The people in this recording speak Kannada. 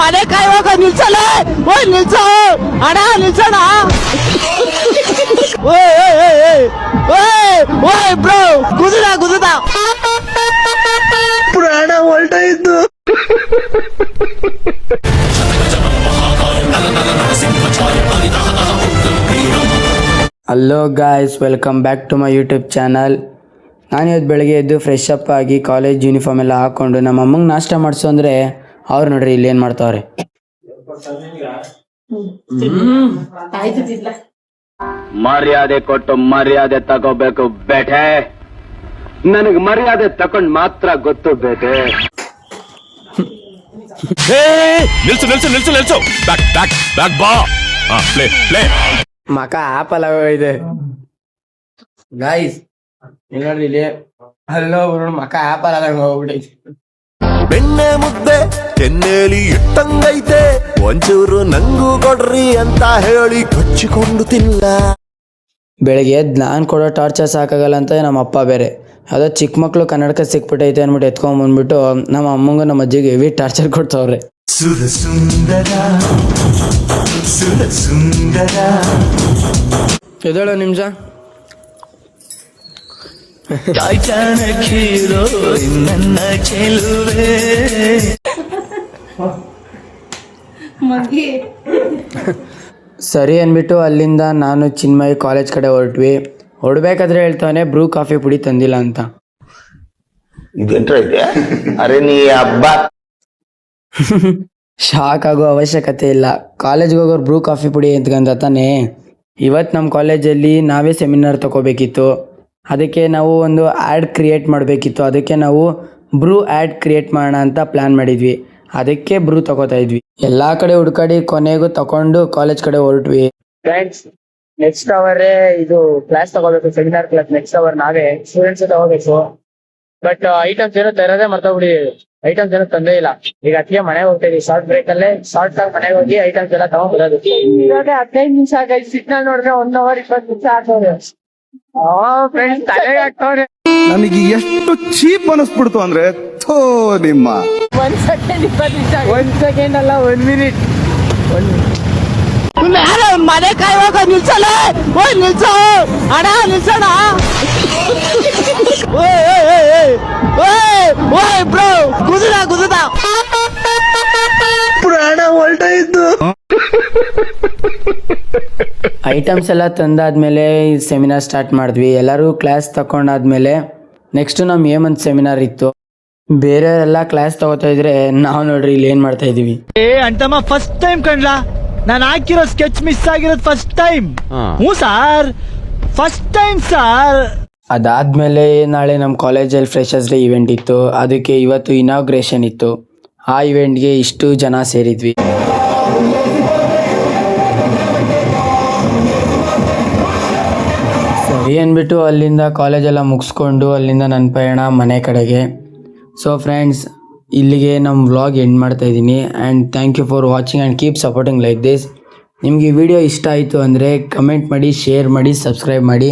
ಮನೆ ಕಾಯುವಾಗ ನಿಲ್ಸಲ್ಲ. ಓಯ್ ನಿಲ್ಸೋ ಅಣ್ಣ, ನಿಲ್ಸೋಣ. ಓಯ್ ಬ್ರೋ, ಗುದುದ ಪ್ರಾಣ ಹೊಲ್ಟಾಯ್ತು. Hello guys, welcome back to my YouTube channel. ನಾನು ಇವತ್ತು ಬೆಳಗ್ಗೆ ಎದ್ದು ಫ್ರೆಶ್ ಅಪ್ ಆಗಿ ಕಾಲೇಜ್ ಯೂನಿಫಾರ್ಮ್ ಎಲ್ಲ ಹಾಕ್ಕೊಂಡು ನಮ್ಮ ಅಮ್ಮಂಗೆ ನಾಷ್ಟ ಮಾಡಿಸು ಅಂದರೆ ಅವ್ರು ನೋಡ್ರಿ ಇಲ್ಲಿ ಏನು ಮಾಡ್ತಾವ್ರೆ. ಮರ್ಯಾದೆ ಕೊಟ್ಟು ಮರ್ಯಾದೆ ತಗೋಬೇಕು ಬೇಟೆ. ನನಗೆ ಮರ್ಯಾದೆ ತಕೊಂಡ್ ಮಾತ್ರ ಗೊತ್ತು ಬೇಟೆ. ನಿಲ್ಸು ನಿಲ್ಸು ನಿಲ್ಸು ನಿಲ್ಸು. ಬ್ಯಾಕ್ ಬ್ಯಾಕ್ ಬ್ಯಾಕ್ ಬಾ. Play play. ಮಕ ಆಪಲ್ ಇದೆ ಗಾಯ್ಸ್, ನೋಡ್ರಿ ಇಲ್ಲಿ ಅಲ್ಲೋ ಮಕ ಆಪಲ್ ಆದಂಗ ಹೋಗ್ಬಿಟ್ಟೈತಿ. ಬೆಣ್ಣೆ ಮುದ್ದೆ ಕೆನ್ನೇಲಿ ಇಟ್ಟಂಗೈತೆ, ಒಂಚೂರು ನಂಗೂ ಕೊಡ್ರಿ ಅಂತ ಹೇಳಿ ಕೊಚ್ಚಿಕೊಂಡು ತಿನ್ನ. ಬೆಳಗ್ಗೆ ಎದ್ದು ನಾನು ಕೊಡೋ ಟಾರ್ಚರ್ ಸಾಕಾಗಲ್ಲ ಅಂತ ನಮ್ಮ ಅಪ್ಪ ಬೇರೆ ಯಾವುದೋ ಚಿಕ್ಕ ಮಕ್ಳು ಕನ್ನಡಕ ಸಿಕ್ಬಿಟ್ಟೈತೆ ಅಂದ್ಬಿಟ್ಟು ಎತ್ಕೊಂಡ್ಬಂದ್ಬಿಟ್ಟು ನಮ್ಮ ಅಮ್ಮಂಗೂ ನಮ್ಮ ಅಜ್ಜಿಗೆ ಹೆವಿ ಟಾರ್ಚರ್ ಕೊಡ್ತವ್ರೆ. ಎದೇಳೋ ನಿಮಿಷ ಸರಿ ಅಂದ್ಬಿಟ್ಟು ಅಲ್ಲಿಂದ ನಾನು ಚಿನ್ಮಯ್ ಕಾಲೇಜ್ ಕಡೆ ಹೊರಡ್ಬೇಕಾದ್ರೆ ಹೇಳ್ತಾನೆ ಬ್ರೂ ಕಾಫಿ ಪುಡಿ ತಂದಿಲ್ಲ ಅಂತ. ಅರೆ ನೀ ಹಬ್ಬ. ಶಾಕ್ ಆಗೋ ಅವಶ್ಯಕತೆ ಇಲ್ಲ, ಕಾಲೇಜ್ಗೆ ಹೋಗೋರು ಬ್ರೂ ಕಾಫಿ ಪುಡಿ ಎಂತ್ಕಂತ ತಾನೆ. ಇವತ್ತು ನಮ್ಮ ಕಾಲೇಜಲ್ಲಿ ನಾವೇ ಸೆಮಿನಾರ್ ತಗೋಬೇಕಿತ್ತು, ಅದಕ್ಕೆ ನಾವು ಒಂದು ಆ್ಯಡ್ ಕ್ರಿಯೇಟ್ ಮಾಡಬೇಕಿತ್ತು. ಅದಕ್ಕೆ ನಾವು ಬ್ರೂ ಆ್ಯಡ್ ಕ್ರಿಯೇಟ್ ಮಾಡೋಣ ಅಂತ ಪ್ಲ್ಯಾನ್ ಮಾಡಿದ್ವಿ. ಅದಕ್ಕೆ ಬ್ರೂ ತಗೋತಾ ಇದ್ವಿ. ಎಲ್ಲ ಕಡೆ ಹುಡ್ಕಾಡಿ ಕೊನೆಗೂ ತಗೊಂಡು ಕಾಲೇಜ್ ಕಡೆ ಹೊರಟ್ವಿ. ಫ್ರೆಂಡ್ಸ್, ನೆಕ್ಸ್ಟ್ ಅವರ್ ಇದು ಕ್ಲಾಸ್ ತಗೋಬೇಕು, ಸೆಮಿನಾರ್ ಕ್ಲಾಸ್. ನೆಕ್ಸ್ಟ್ ಅವರ್ ನಾವೇ ಸ್ಟೂಡೆಂಟ್ಸ್ ತಗೋಬೇಕು. ಬಟ್ ಐಟಮ್ಸ್ ಏನೋ ತರೋದೇ ಮರ್ತೋಗ್ಬಿಟ್ಟಿದ್ದೀವಿ. ಐಟಮ್ಸ್ ಏನೋ ತಂದೇ ಇಲ್ಲ. ಈಗ ಅದಕ್ಕೆ ಮನೆಗೆ ಹೋಗ್ತಾ ಇದೀವಿ. ಶಾರ್ಟ್ ಬ್ರೇಕ್ ಅಲ್ಲೇ ಶಾರ್ಟ್ ಆಗಿ ಮನೆಗೆ ಹೋಗಿ ಐಟಮ್ಸ್ ಎಲ್ಲ ತಗೊಂಡ್ ಬರೋದು. ಇವಾಗ 15 ನಿಮಿಷ ಆಗೈತೆ. ಸಿಗ್ನಲ್ ನೋಡಿದ್ರೆ 1 hour 20 ನಿಮಿಷ ಆಗ್ತವ್ರೆ. ಫ್ರೆಂಡ್ಸ್, ತಲೆಗೆ ಆಗ್ತವ್ರೆ. ನನಗೆ ಎಷ್ಟು ಚೀಪ್ ಅನಿಸ್ಬಿಡ್ತು ಅಂದ್ರೆ ಥೋ ನಿಮ್ಮ 1 ಸೆಕೆಂಡ್ 20 ನಿಮಿಷ. 1 ಸೆಕೆಂಡ್ ಅಲ್ಲ, 1 ಮಿನಿಟ್. ಮನೆ ಕಾಯುವಾಗ ನಿಲ್ಸಲ್ಲ. ಓಯ್ ನಿಲ್ಸೋ ಅಣ್ಣ, ನಿಲ್ಸೋಣ. ಓಯ್ ಬ್ರೋ, ಗುದುದ ಪ್ರಾಣ ಹೊಲ್ಟಾಯ್ತು. ಐಟಮ್ಸ್ ಎಲ್ಲ ತಂದಾದ್ಮೇಲೆ ಸೆಮಿನಾರ್ ಸ್ಟಾರ್ಟ್ ಮಾಡಿದ್ವಿ. ಎಲ್ಲರೂ ಕ್ಲಾಸ್ ತಗೊಂಡಾದ್ಮೇಲೆ ನೆಕ್ಸ್ಟ್ ನಮ್ಮ ಹೇಮಂತ್ ಸೆಮಿನಾರ್ ಇತ್ತು. ಬೇರೆಯವರೆಲ್ಲ ಕ್ಲಾಸ್ ತಗೋತಾ ಇದ್ರೆ ನಾವು ನೋಡ್ರಿ ಇಲ್ಲಿ ಏನ್ ಮಾಡ್ತಾ ಇದೀವಿ. ಅಂತಮ್ಮ ಫಸ್ಟ್ ಟೈಮ್ ಕಂಡ್ಲಾ ನಾನು ಹಾಕಿರೋ ಸ್ಕೆಚ್ ಮಿಸ್ ಆಗಿರೋದು ಫಸ್ಟ್ ಟೈಮ್. ಹ್ಞೂ ಸಾರ್, ಫಸ್ಟ್ ಟೈಮ್ ಸಾರ್. ಅದಾದ್ಮೇಲೆ ನಾಳೆ ನಮ್ಮ ಕಾಲೇಜಲ್ಲಿ ಫ್ರೆಷರ್ಸ್ ಡೇ ಇವೆಂಟ್ ಇತ್ತು. ಅದಕ್ಕೆ ಇವತ್ತು ಇನಾಗ್ರೇಷನ್ ಇತ್ತು. ಆ ಇವೆಂಟ್ಗೆ ಇಷ್ಟು ಜನ ಸೇರಿದ್ವಿ. ಸರಿ ಅಂದ್ಬಿಟ್ಟು ಅಲ್ಲಿಂದ ಕಾಲೇಜೆಲ್ಲ ಮುಗಿಸ್ಕೊಂಡು ಅಲ್ಲಿಂದ ನನ್ನ ಪಯಣ ಮನೆ ಕಡೆಗೆ. ಸೊ ಫ್ರೆಂಡ್ಸ್, ಇಲ್ಲಿಗೆ ನಮ್ಮ ವ್ಲಾಗ್ ಎಂಡ್ ಮಾಡ್ತಾ ಇದ್ದೀನಿ. And thank you for watching and keep supporting like this. ನಿಮಗೆ ಈ ವಿಡಿಯೋ ಇಷ್ಟ ಆಯಿತು ಅಂದರೆ ಕಮೆಂಟ್ ಮಾಡಿ, ಶೇರ್ ಮಾಡಿ, ಸಬ್ಸ್ಕ್ರೈಬ್ ಮಾಡಿ.